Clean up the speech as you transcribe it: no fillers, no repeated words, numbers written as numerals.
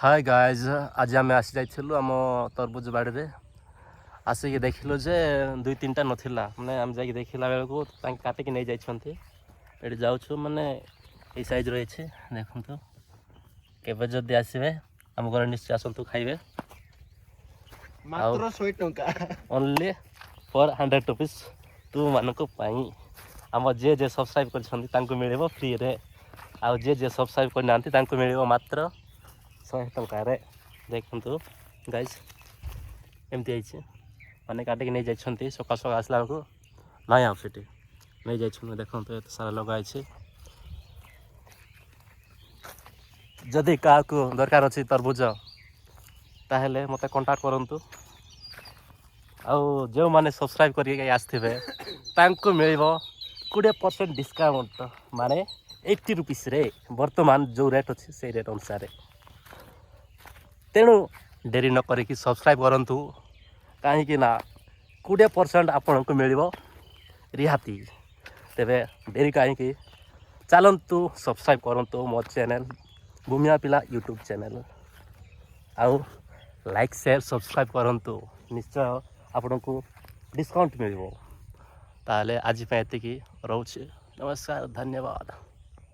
Hi guys आज आम आसी जाइलु आम तरबुज बाड़ी रे आसिक देखिलु जे दुई तीन टा नथिला माने आम जाके देखिला बेलको तांके काटिक नहीं जाइछन्ते एठी जाउछु माने ए साइज रहिछे देखंतु केबे जदी आसीबे आम घर निश्चय आसंतु खाइबे मात्र 100 टंका ओनली 400 रुपीस तू मानको पाई आम जे जे सब्सक्राइब करछन्ती तांको मिलेबो फ्री रे आ जे जे सब्सक्राइब करनांती तांको मिलेबो मात्र 100 टंका रे देखंतु गाइस एमती आइछे माने काटिक नहीं जाइछन्ती सका सका आसला को नाही आ सेठी नहीं जाइछनु देखंतु एत सारा लगा आइछे जदि का को दरकार अछि तरबुज ताहेले मते कांटेक्ट करंतु आ जो माने सब्सक्राइब करके आसथिबे तांको मिलिबो 20% डिस्काउंट माने 80 रुपीस रे वर्तमान जो रेट अछि से रेट अनुसार तेणु डेरी न करिकी सब्सक्राइब करंतु कहीं ना 20% आपन को मिलिबो रिहाती तेबे डेरी कहीं चलतु सब्सक्राइब करंतु मो चैनल भूमिया पिला यूट्यूब चैनल आउ लाइक शेयर सब्सक्राइब करंतु निश्चय आपन को डिस्काउंट मिलिबो ताले आज पे एतिकी रहउछि नमस्कार धन्यवाद।